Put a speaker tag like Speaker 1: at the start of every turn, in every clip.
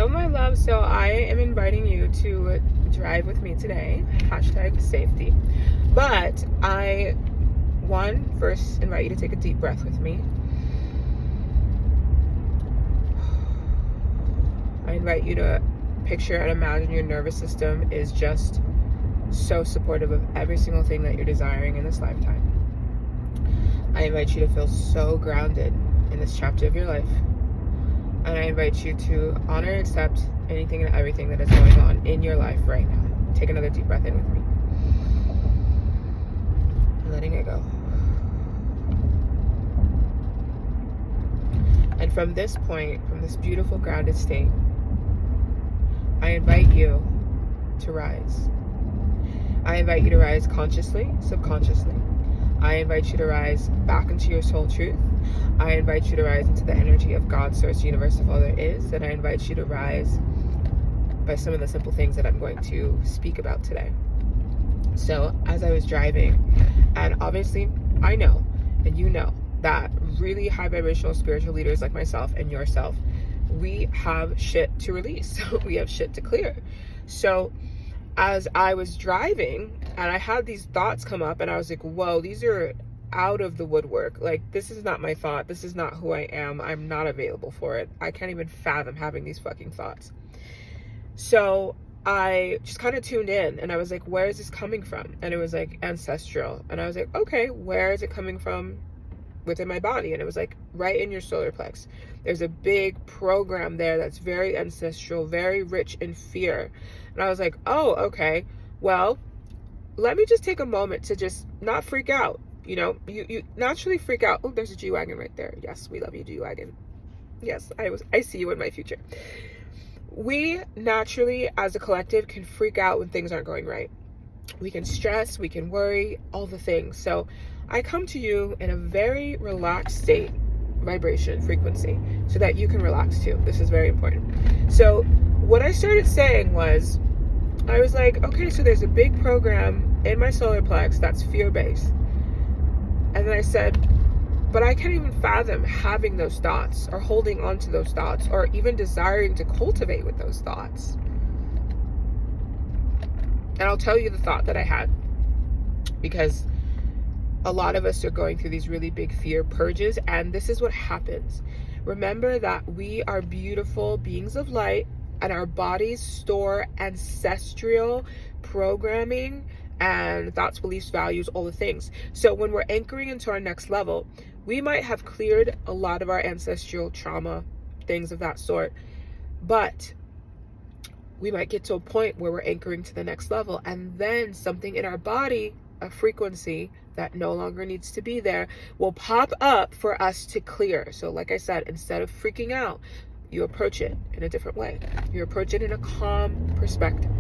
Speaker 1: Hello, my love. So I am inviting you to drive with me today. Hashtag safety. But I, first invite you to take a deep breath with me. I invite you to picture and imagine your nervous system is just so supportive of every single thing that you're desiring in this lifetime. I invite you to feel so grounded in this chapter of your life. And I invite you to honor and accept anything and everything that is going on in your life right now. Take another deep breath in with me. And letting it go. And from this point, from this beautiful grounded state, I invite you to rise. I invite you to rise consciously, subconsciously. I invite you to rise back into your soul truth. I invite you to rise into the energy of God, Source, Universe, of all there is. And I invite you to rise by some of the simple things that I'm going to speak about today. So as I was driving, and obviously I know, and you know, that really high vibrational spiritual leaders like myself and yourself, we have shit to release. We have shit to clear. So as I was driving and I had these thoughts come up and I was like, whoa, these are out of the woodwork. Like, this is not my thought. This is not who I am. I'm not available for it. I can't even fathom having these fucking thoughts. So I just kind of tuned in and I was like, where is this coming from? And it was like ancestral. And I was like, okay, where is it coming from within my body? And it was like right in your solar plex. There's a big program there that's very ancestral, very rich in fear. And I was like, oh, okay, well, let me just take a moment to just not freak out. You know, you naturally freak out. Oh, there's a G-Wagon right there. Yes, we love you, G-Wagon. Yes, I see you in my future. We naturally, as a collective, can freak out when things aren't going right. We can stress, we can worry, all the things. So I come to you in a very relaxed state, vibration, frequency, so that you can relax too. This is very important. So what I started saying was, I was like, okay, so there's a big program in my solar plex that's fear-based. And then I said, but I can't even fathom having those thoughts or holding on to those thoughts or even desiring to cultivate with those thoughts. And I'll tell you the thought that I had, because a lot of us are going through these really big fear purges, and this is what happens. Remember that we are beautiful beings of light, and our bodies store ancestral programming and thoughts, beliefs, values, all the things. So when we're anchoring into our next level, we might have cleared a lot of our ancestral trauma, things of that sort, but we might get to a point where we're anchoring to the next level, and then something in our body, a frequency that no longer needs to be there, will pop up for us to clear. So like I said, instead of freaking out, you approach it in a different way. You approach it in a calm perspective.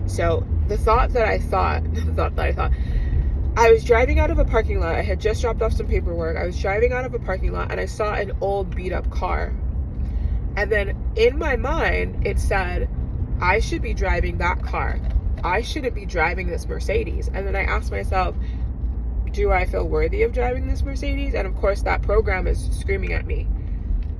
Speaker 1: So the thought that I thought, I was driving out of a parking lot. I had just dropped off some paperwork. I was driving out of a parking lot and I saw an old beat up car. And then in my mind, it said, I should be driving that car. I shouldn't be driving this Mercedes. And then I asked myself, do I feel worthy of driving this Mercedes? And of course that program is screaming at me.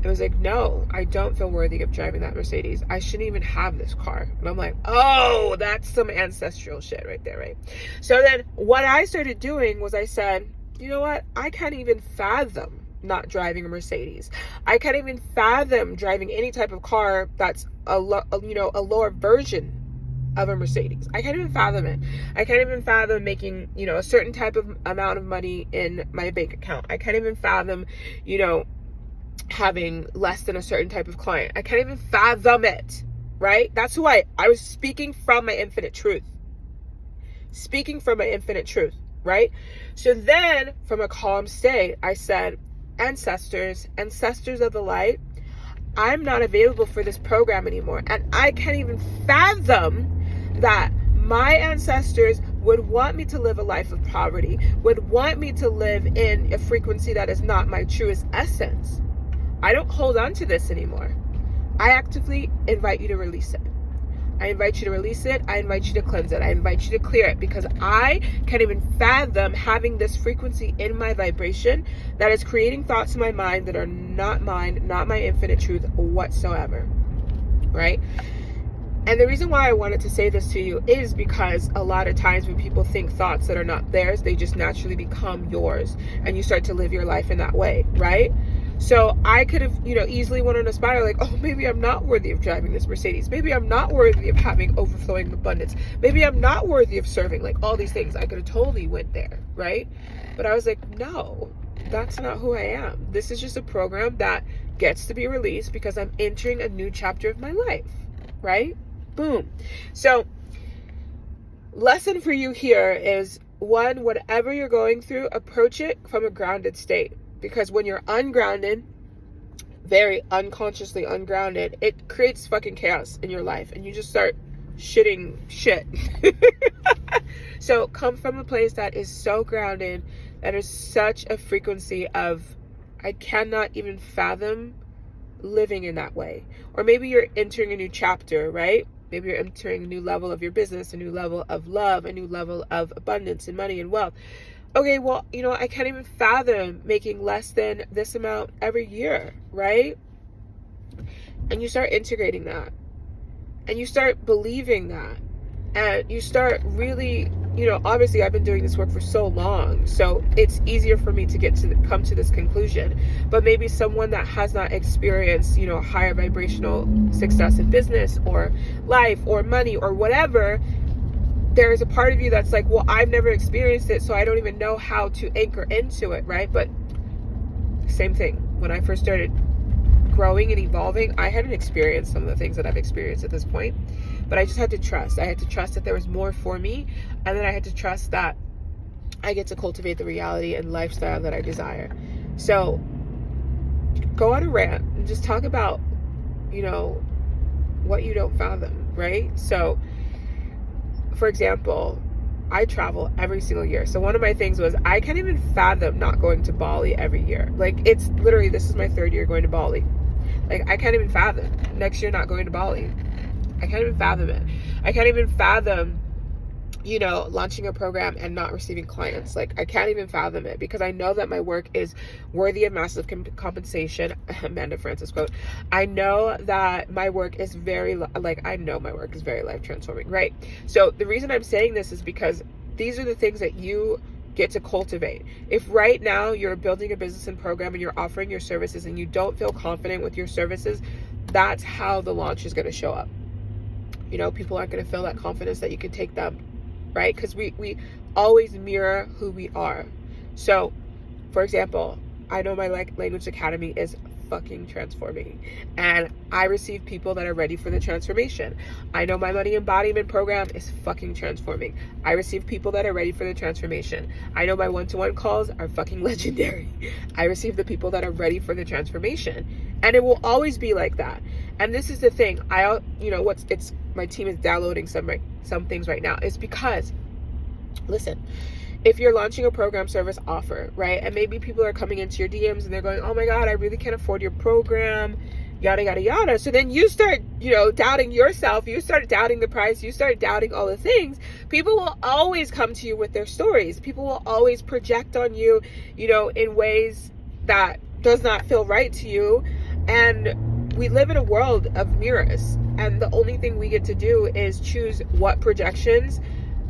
Speaker 1: It was like, no, I don't feel worthy of driving that Mercedes. I shouldn't even have this car. And I'm like, oh, that's some ancestral shit right there, right? So then what I started doing was I said, you know what? I can't even fathom not driving a Mercedes. I can't even fathom driving any type of car that's a lower version of a Mercedes. I can't even fathom it. I can't even fathom making, a certain type of amount of money in my bank account. I can't even fathom, having less than a certain type of client. I can't even fathom it, right? That's who I was speaking from my infinite truth. Speaking from my infinite truth, right? So then from a calm state, I said, ancestors of the light, I'm not available for this program anymore. And I can't even fathom that my ancestors would want me to live a life of poverty, would want me to live in a frequency that is not my truest essence. I don't hold on to this anymore. I actively invite you to release it. I invite you to release it. I invite you to cleanse it. I invite you to clear it, because I can't even fathom having this frequency in my vibration that is creating thoughts in my mind that are not mine, not my infinite truth whatsoever. right? And the reason why I wanted to say this to you is because a lot of times when people think thoughts that are not theirs, they just naturally become yours, and you start to live your life in that way, right? So I could have, easily went on a spiral like, oh, maybe I'm not worthy of driving this Mercedes. Maybe I'm not worthy of having overflowing abundance. Maybe I'm not worthy of serving, like all these things. I could have totally went there, right? But I was like, no, that's not who I am. This is just a program that gets to be released because I'm entering a new chapter of my life, right? Boom. So, lesson for you here is, one, whatever you're going through, approach it from a grounded state. Because when you're ungrounded, very unconsciously ungrounded, it creates fucking chaos in your life, and you just start shitting shit. So come from a place that is so grounded, that is such a frequency of, I cannot even fathom living in that way. Or maybe you're entering a new chapter, right? Maybe you're entering a new level of your business, a new level of love, a new level of abundance and money and wealth. Okay, well, I can't even fathom making less than this amount every year, right? And you start integrating that. And you start believing that. And you start really, obviously I've been doing this work for so long, so it's easier for me to come to this conclusion. But maybe someone that has not experienced, higher vibrational success in business or life or money or whatever, there's a part of you that's like, well, I've never experienced it, so I don't even know how to anchor into it, right? But same thing. When I first started growing and evolving, I hadn't experienced some of the things that I've experienced at this point, but I just had to trust. I had to trust that there was more for me, and then I had to trust that I get to cultivate the reality and lifestyle that I desire. So go on a rant and just talk about, what you don't fathom, right? So for example, I travel every single year. So one of my things was, I can't even fathom not going to Bali every year. Like, it's literally, this is my 3rd year going to Bali. Like, I can't even fathom next year not going to Bali. I can't even fathom it. I can't even fathom, launching a program and not receiving clients. Like, I can't even fathom it, because I know that my work is worthy of massive compensation. Amanda Francis quote. I know that my work is very life transforming, right? So the reason I'm saying this is because these are the things that you get to cultivate. If right now you're building a business and program and you're offering your services and you don't feel confident with your services, that's how the launch is going to show up. People aren't going to feel that confidence that you can take them, right? Because we always mirror who we are. So, for example, I know my language academy is fucking transforming, and I receive people that are ready for the transformation. I know my money embodiment program is fucking transforming. I receive people that are ready for the transformation. I know my one-to-one calls are fucking legendary. I receive the people that are ready for the transformation, and it will always be like that. And this is the thing. My team is downloading some things right now. It's because, listen, if you're launching a program, service, offer, right? And maybe people are coming into your DMs and they're going, oh my God, I really can't afford your program, yada, yada, yada. So then you start, doubting yourself. You start doubting the price. You start doubting all the things. People will always come to you with their stories. People will always project on you, in ways that does not feel right to you. And we live in a world of mirrors. And the only thing we get to do is choose what projections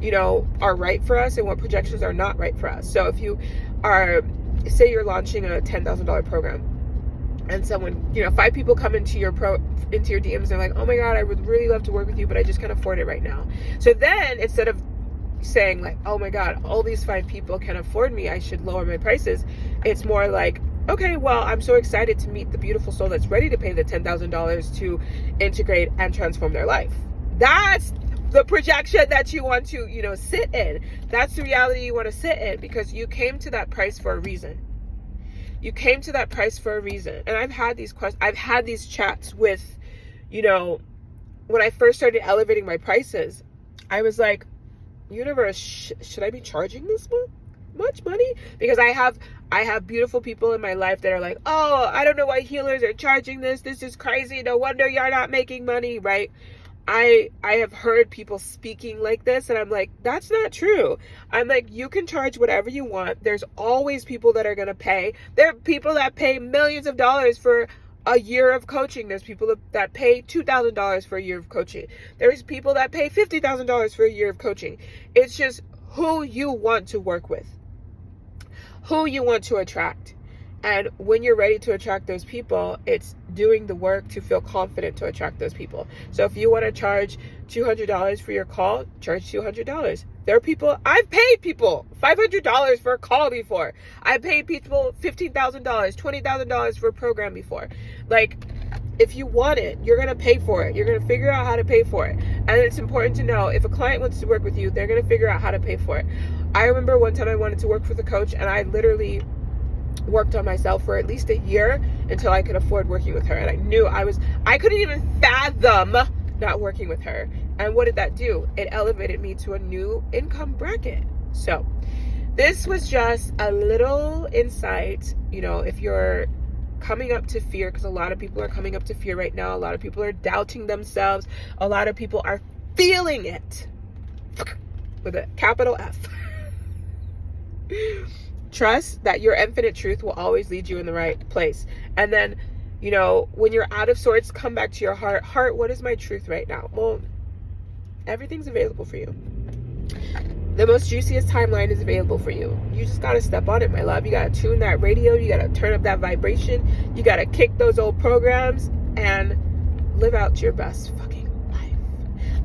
Speaker 1: are right for us and what projections are not right for us. So if you are, say you're launching a $10,000 program, and someone, 5 people come into your DMs and they're like, oh my God, I would really love to work with you, but I just can't afford it right now. So then instead of saying like, oh my God, all these 5 people can afford me, I should lower my prices, it's more like, okay, well, I'm so excited to meet the beautiful soul that's ready to pay the $10,000 to integrate and transform their life. That's the projection that you want to, sit in. That's the reality you want to sit in, because you came to that price for a reason. You came to that price for a reason. And I've had these chats with, when I first started elevating my prices, I was like, universe, should I be charging this much money? Because I have beautiful people in my life that are like, oh, I don't know why healers are charging this. This is crazy. No wonder you're not making money, right? I have heard people speaking like this, and I'm like, that's not true. I'm like, you can charge whatever you want. There's always people that are going to pay. There are people that pay millions of dollars for a year of coaching. There's people that pay $2,000 for a year of coaching. There's people that pay $50,000 for a year of coaching. It's just who you want to work with, who you want to attract. And when you're ready to attract those people, it's doing the work to feel confident to attract those people. So if you want to charge $200 for your call, charge $200. There are people, I've paid people $500 for a call before. I've paid people $15,000, $20,000 for a program before. Like, if you want it, you're going to pay for it. You're going to figure out how to pay for it. And it's important to know, if a client wants to work with you, they're going to figure out how to pay for it. I remember one time I wanted to work with a coach, and I literally worked on myself for at least a year until I could afford working with her. And I knew I couldn't even fathom not working with her. And what did that do? It elevated me to a new income bracket. So this was just a little insight. You know, if you're coming up to fear, because a lot of people are coming up to fear right now. A lot of people are doubting themselves. A lot of people are feeling it with a capital F. Trust that your infinite truth will always lead you in the right place. And then, you know, when you're out of sorts, come back to your heart. Heart, what is my truth right now? Well, everything's available for you. The most juiciest timeline is available for you. You just got to step on it, my love. You got to tune that radio. You got to turn up that vibration. You got to kick those old programs and live out your best fucking life.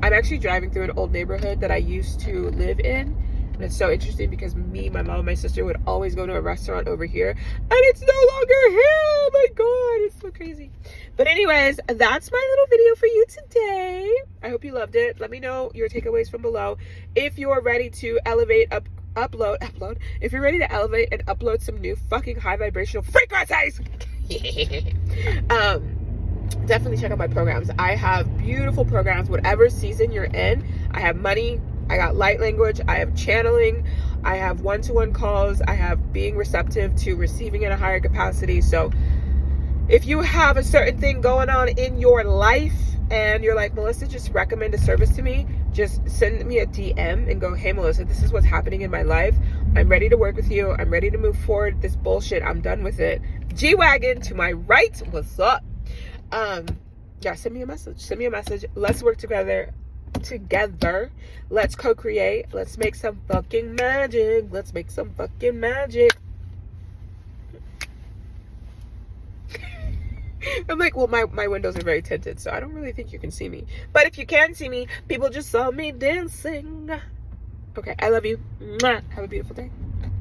Speaker 1: I'm actually driving through an old neighborhood that I used to live in. And it's so interesting because me, my mom, and my sister would always go to a restaurant over here. And it's no longer here. Oh my God, it's so crazy. But anyways, that's my little video for you today. I hope you loved it. Let me know your takeaways from below. If you're ready to elevate, upload. If you're ready to elevate and upload some new fucking high vibrational frequencies. Definitely check out my programs. I have beautiful programs. Whatever season you're in, I have money. I got light language, I have channeling, I have one-to-one calls, I have being receptive to receiving in a higher capacity. So if you have a certain thing going on in your life and you're like, Melissa, just recommend a service to me, just send me a DM and go, hey Melissa, this is what's happening in my life. I'm ready to work with you. I'm ready to move forward. This bullshit, I'm done with it. G-Wagon to my right, what's up? Yeah, send me a message. Let's work together. Let's co-create. Let's make some fucking magic. I'm like, well, my windows are very tinted, so I don't really think you can see me. But if you can see me, people just saw me dancing. Okay, I love you. Mwah. Have a beautiful day.